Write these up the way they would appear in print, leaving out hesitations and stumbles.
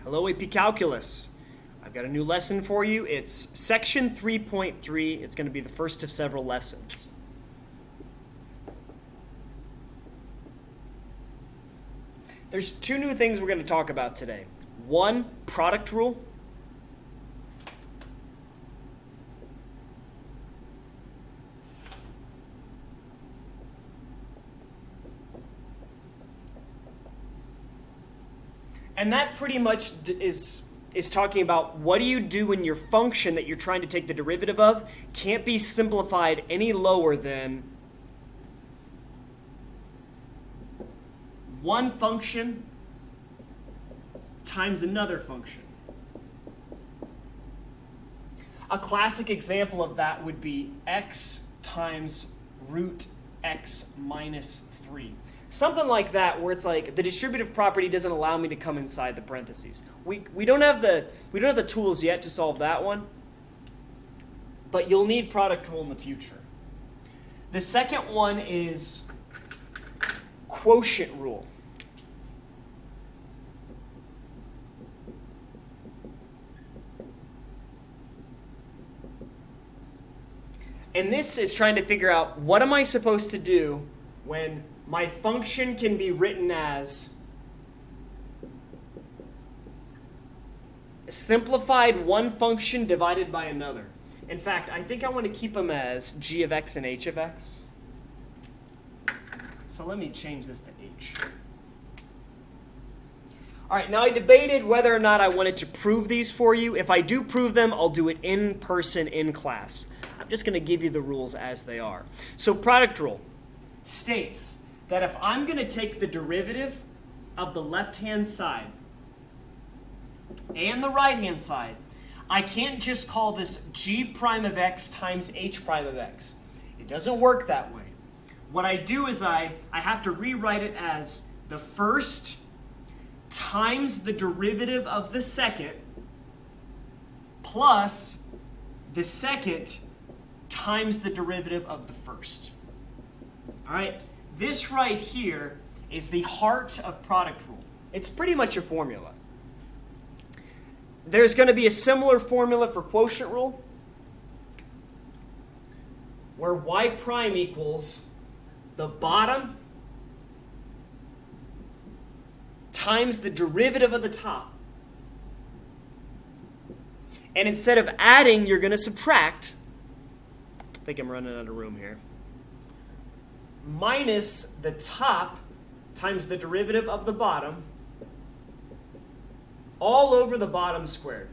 Hello, AP Calculus. I've got a new lesson for you. It's section 3.3. It's going to be the first of several lessons. There's two new things we're going to talk about today. One, product rule. And that pretty much is talking about what do you do when your function that you're trying to take the derivative of can't be simplified any lower than one function times another function. A classic example of that would be x times root x minus 3. Something like that, where it's like the distributive property doesn't allow me to come inside the parentheses. We don't have the tools yet to solve that one, but you'll need product rule in the future. The second one is quotient rule. And this is trying to figure out what am I supposed to do when my function can be written as simplified one function divided by another. In fact, I think I want to keep them as g of x and h of x. So let me change this to h. All right, now I debated whether or not I wanted to prove these for you. If I do prove them, I'll do it in person in class. I'm just going to give you the rules as they are. So product rule states that if I'm going to take the derivative of the left-hand side and the right-hand side, I can't just call this g prime of x times h prime of x. It doesn't work that way. What I do is I have to rewrite it as the first times the derivative of the second plus the second times the derivative of the first. All right? This right here is the heart of product rule. It's pretty much a formula. There's going to be a similar formula for quotient rule, where y prime equals the bottom times the derivative of the top. And instead of adding, you're going to subtract. I think I'm running out of room here. Minus the top times the derivative of the bottom all over the bottom squared.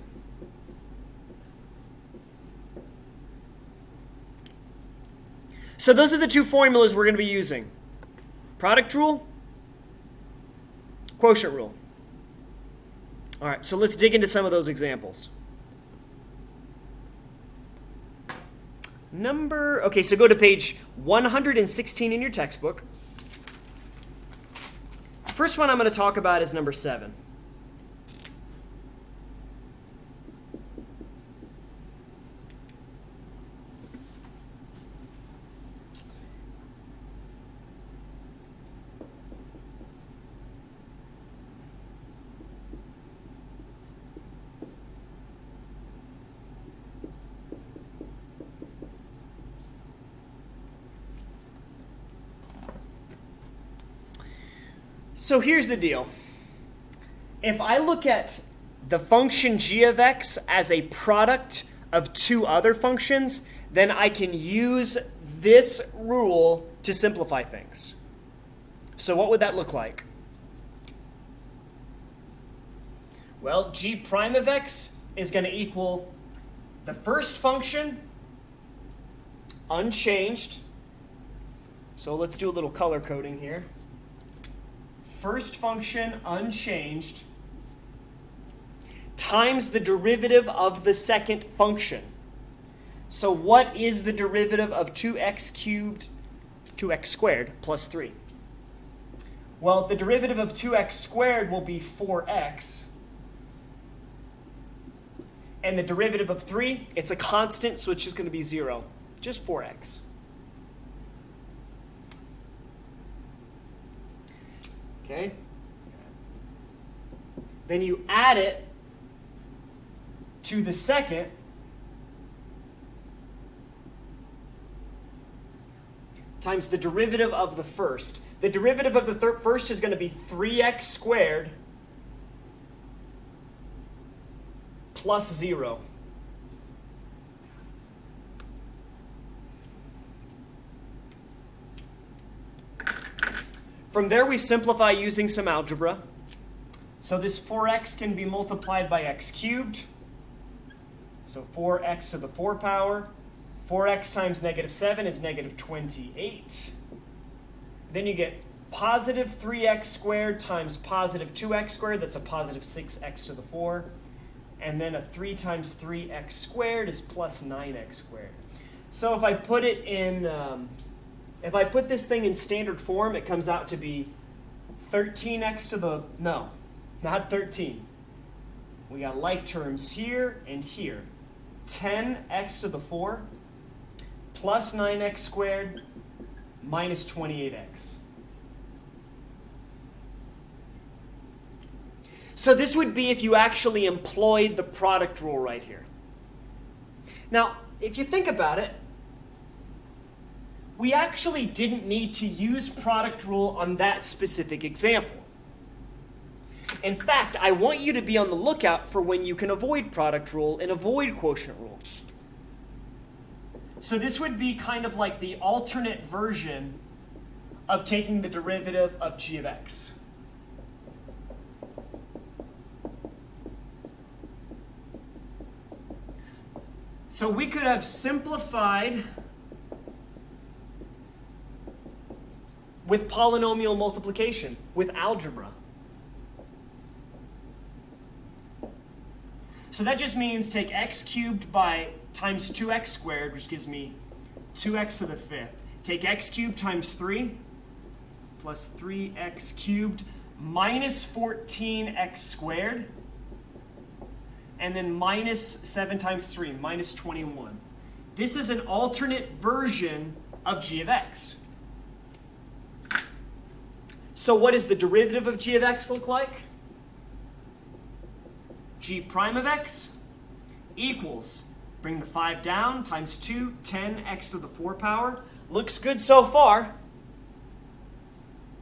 So those are the two formulas we're going to be using. Product rule, quotient rule. All right, so let's dig into some of those examples. Okay, so go to page 116 in your textbook. First one I'm going to talk about is number 7. So here's the deal. If I look at the function g of x as a product of two other functions, then I can use this rule to simplify things. So what would that look like? Well, g prime of x is going to equal the first function unchanged. So let's do a little color coding here. First function unchanged times the derivative of the second function. So what is the derivative of 2x cubed, 2x squared plus 3? Well, the derivative of 2x squared will be 4x. And the derivative of 3, it's a constant, so it's just going to be 0. Just 4x. Okay? then you add it to the second, times the derivative of the first. The derivative of the first is going to be 3x squared plus 0. From there, we simplify using some algebra. So this 4x can be multiplied by x cubed. So 4x to the 4 power. 4x times negative 7 is negative 28. Then you get positive 3x squared times positive 2x squared. That's a positive 6x to the 4. And then a 3 times 3x squared is plus 9x squared. So if I put it in, if I put this thing in standard form, it comes out to be 13x to the, no, not 13. We got like terms here and here. 10x to the 4 plus 9x squared minus 28x. So this would be if you actually employed the product rule right here. Now, if you think about it, we actually didn't need to use product rule on that specific example. In fact, I want you to be on the lookout for when you can avoid product rule and avoid quotient rule. So this would be kind of like the alternate version of taking the derivative of g of x. So we could have simplified with polynomial multiplication, with algebra. So that just means take x cubed by times 2x squared, which gives me 2x to the 5th. Take x cubed times 3 plus 3x cubed minus 14x squared. And then minus 7 times 3, minus 21. This is an alternate version of g of x. So what does the derivative of g of x look like? G prime of x equals, bring the 5 down, times 2, 10x to the 4 power. Looks good so far.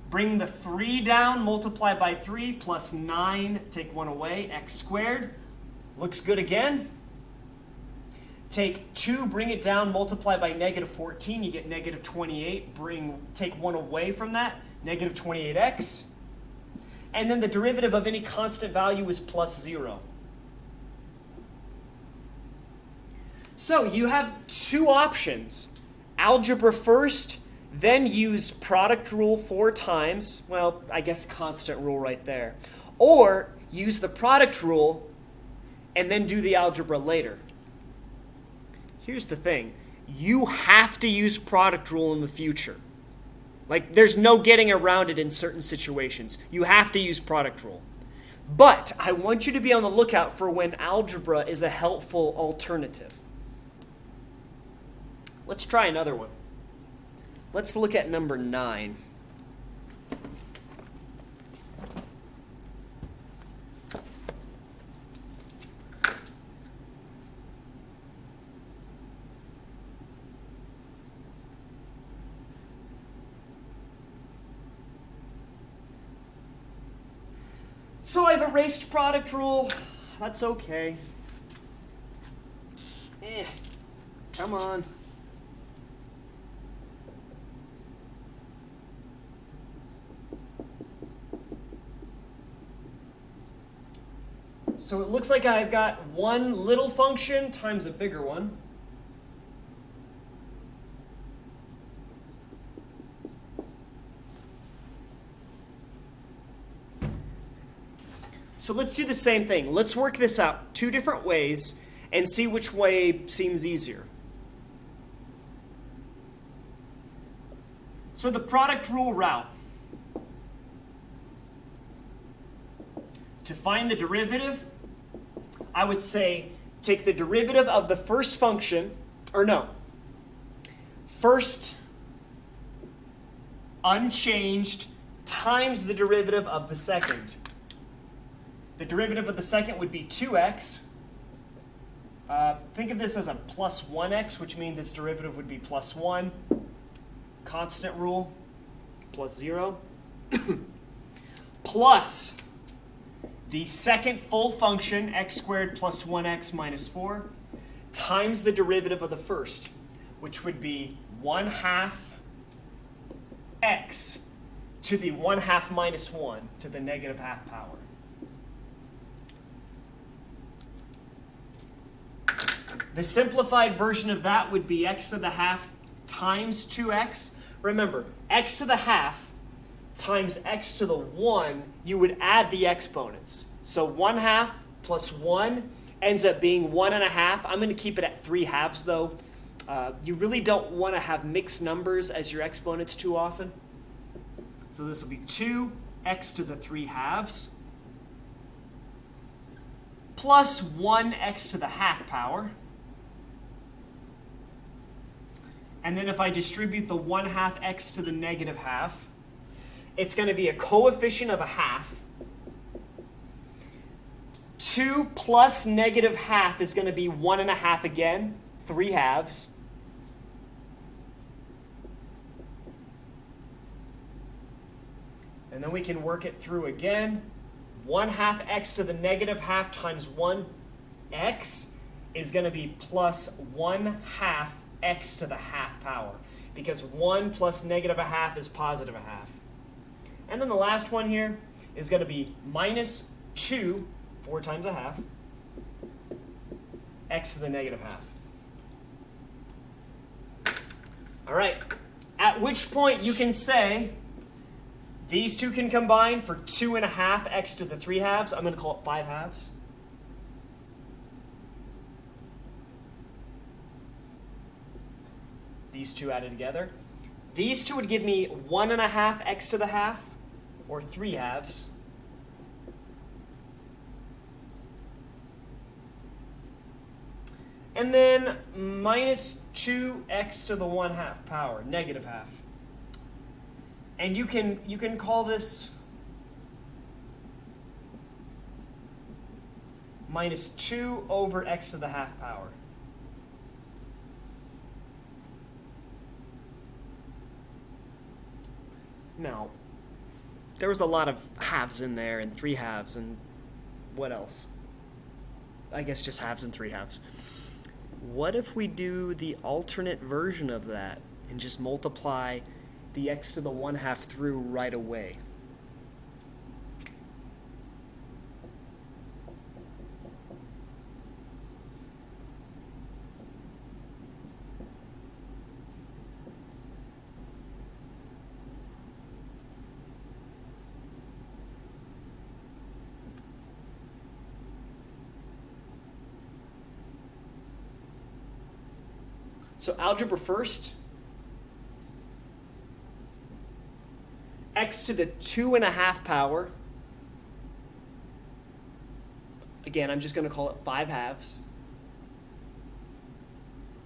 Bring the 3 down, multiply by 3, plus 9, take 1 away, x squared. Looks good again. Take 2, bring it down, multiply by negative 14, you get negative 28. Take 1 away from that, negative 28x. And then the derivative of any constant value is plus 0. So you have two options. Algebra first, then use product rule 4 times. Well, I guess constant rule right there. Or use the product rule and then do the algebra later. Here's the thing. You have to use product rule in the future. Like, there's no getting around it in certain situations. You have to use product rule. But I want you to be on the lookout for when algebra is a helpful alternative. Let's try another one. Let's look at number 9. So I've erased product rule. That's okay. Come on. So it looks like I've got one little function times a bigger one. So let's do the same thing. Let's work this out 2 different ways and see which way seems easier. So the product rule route. To find the derivative, I would say take the derivative of the first function, or no, first unchanged times the derivative of the second. The derivative of the second would be 2x. Think of this as a plus 1x, which means its derivative would be plus 1. Constant rule, plus 0. Plus the second full function, x squared plus 1x minus 4, times the derivative of the first, which would be 1/2 x to the 1/2 minus 1 to the negative half power. The simplified version of that would be x to the half times 2x. Remember, x to the half times x to the 1, you would add the exponents. So 1/2 plus 1 ends up being 1.5. I'm going to keep it at 3/2 though. You really don't want to have mixed numbers as your exponents too often. So this will be 2x to the 3/2 plus 1x to the half power. And then if I distribute the 1/2 x to the negative half, it's going to be a coefficient of a half. 2 plus negative half is going to be 1.5 again, 3/2. And then we can work it through again. 1/2 x to the negative half times 1x is going to be plus 1/2 x to the half power, because 1 plus negative a half is positive a half. And then the last one here is going to be minus 2, 4 times a half, x to the negative half. All right, at which point you can say these two can combine for 2.5 x to the 3/2. I'm going to call it 5/2. These two added together. These two would give me 1.5 x to the half, or 3/2. And then minus 2x to the 1/2 power, negative half. And you can call this minus 2 over x to the half power. Now, there was a lot of halves in there and 3/2 and what else? I guess just halves and 3/2. What if we do the alternate version of that and just multiply the x to the 1/2 through right away? So algebra first, x to the 2.5 power, again, I'm just going to call it 5/2,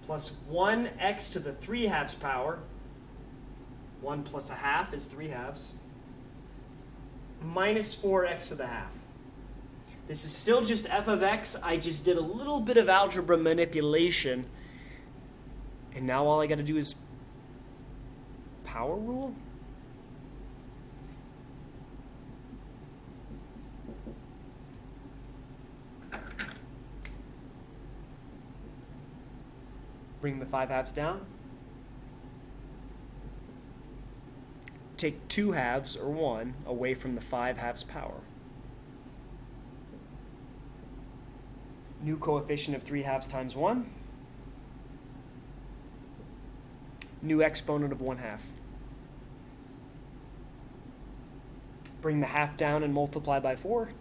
plus 1x to the 3/2 power, 1 plus a half is 3/2, minus 4x to the half. This is still just f of x. I just did a little bit of algebra manipulation. And now all I got to do is power rule? Bring the 5/2 down. Take 2/2, or 1, away from the 5/2 power. New coefficient of 3/2 times 1. New exponent of 1/2. Bring the half down and multiply by 4.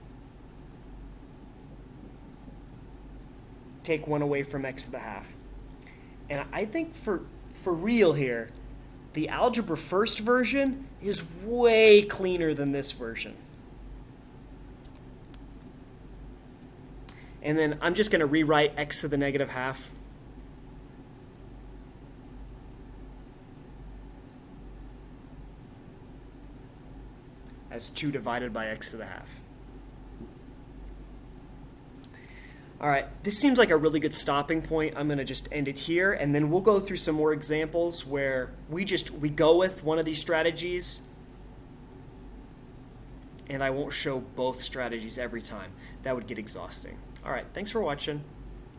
Take 1 away from x to the half. And I think for real here, the algebra first version is way cleaner than this version. And then I'm just going to rewrite x to the negative half. As 2 divided by x to the half. All right, this seems like a really good stopping point. I'm going to just end it here, and then we'll go through some more examples where we go with one of these strategies, and I won't show both strategies every time. That would get exhausting. All right, thanks for watching.